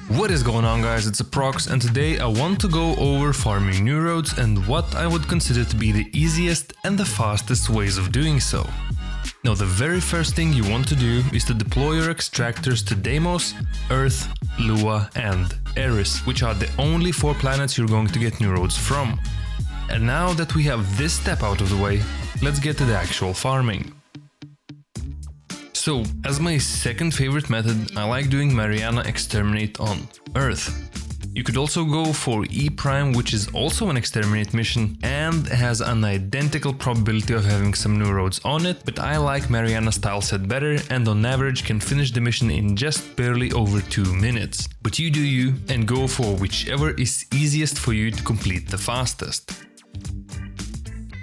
What is going on, guys? It's Aprox, and today I want to go over farming Neurodes and what I would consider to be the easiest and the fastest ways of doing so. Now, the very first thing you want to do is to deploy your extractors to Deimos, Earth, Lua and Eris, which are the only 4 planets you're going to get Neurodes from. And now that we have this step out of the way, let's get to the actual farming. So, as my second favorite method, I like doing Mariana Exterminate on Earth. You could also go for E Prime, which is also an exterminate mission and has an identical probability of having some Neurodes on it, but I like Mariana style set better and on average can finish the mission in just barely over 2 minutes. But you do you and go for whichever is easiest for you to complete the fastest.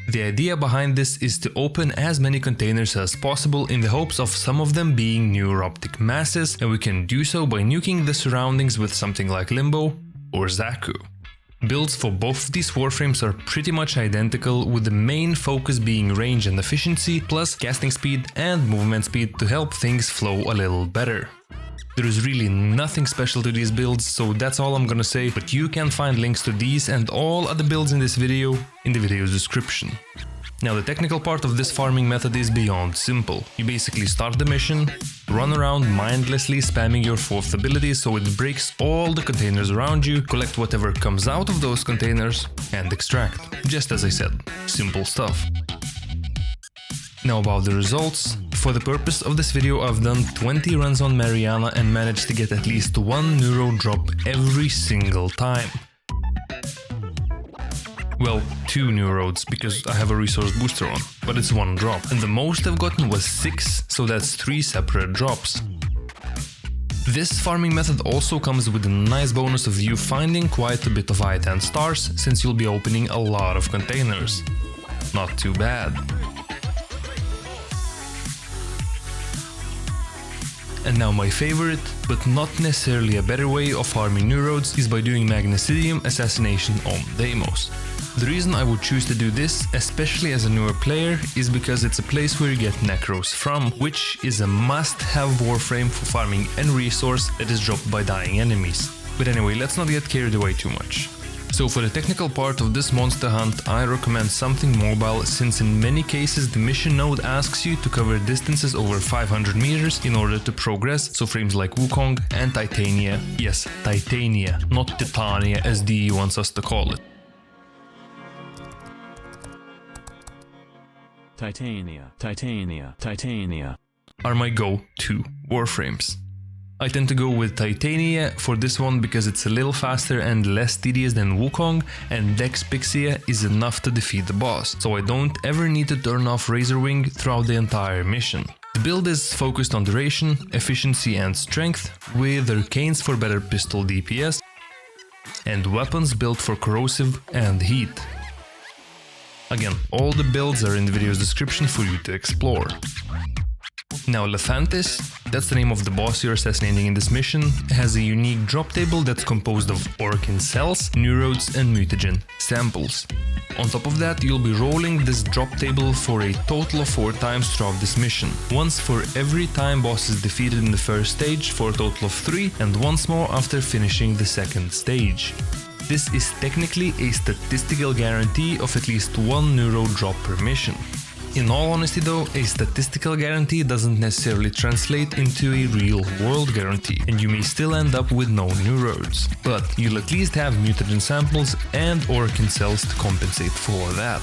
The idea behind this is to open as many containers as possible in the hopes of some of them being neuroptic masses, and we can do so by nuking the surroundings with something like Limbo or Zaku. Builds for both of these warframes are pretty much identical, with the main focus being range and efficiency, plus casting speed and movement speed to help things flow a little better. There is really nothing special to these builds, so that's all I'm gonna say, but you can find links to these and all other builds in this video in the video's description. Now, the technical part of this farming method is beyond simple. You basically start the mission, run around mindlessly spamming your 4th ability so it breaks all the containers around you, collect whatever comes out of those containers and extract. Just as I said, simple stuff. Now about the results. For the purpose of this video, I've done 20 runs on Mariana and managed to get at least 1 Neurode drop every single time. Well, 2 Neurodes, because I have a resource booster on, but it's 1 drop. And the most I've gotten was 6, so that's 3 separate drops. This farming method also comes with a nice bonus of you finding quite a bit of I-10 stars, since you'll be opening a lot of containers. Not too bad. And now my favorite, but not necessarily a better way of farming Neurodes, is by doing Magnesidium Assassination on Deimos. The reason I would choose to do this, especially as a newer player, is because it's a place where you get Necros from, which is a must-have warframe for farming any resource that is dropped by dying enemies. But anyway, let's not get carried away too much. So for the technical part of this monster hunt, I recommend something mobile, since in many cases the mission node asks you to cover distances over 500 meters in order to progress, so frames like Wukong and Titania, yes, Titania, not Titania as DE wants us to call it. Titania, Titania, Titania are my go-to warframes. I tend to go with Titania for this one because it's a little faster and less tedious than Wukong, and Dex Pixia is enough to defeat the boss, so I don't ever need to turn off Razorwing throughout the entire mission. The build is focused on duration, efficiency and strength, with arcanes for better pistol DPS, and weapons built for corrosive and heat. Again, all the builds are in the video's description for you to explore. Now, Lephantis, that's the name of the boss you're assassinating in this mission, has a unique drop table that's composed of Orokin Cells, Neurodes and mutagen samples. On top of that, you'll be rolling this drop table for a total of 4 times throughout this mission. Once for every time boss is defeated in the first stage for a total of 3, and once more after finishing the second stage. This is technically a statistical guarantee of at least 1 Neurode drop per mission. In all honesty though, a statistical guarantee doesn't necessarily translate into a real-world guarantee, and you may still end up with no Neurodes. But you'll at least have mutagen samples and Orokin cells to compensate for that.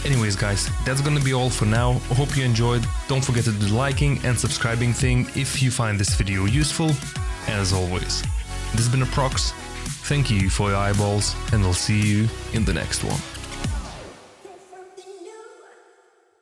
Anyways guys, that's gonna be all for now. Hope you enjoyed. Don't forget to do the liking and subscribing thing if you find this video useful. As always, this has been Aprox. Thank you for your eyeballs, and I'll see you in the next one.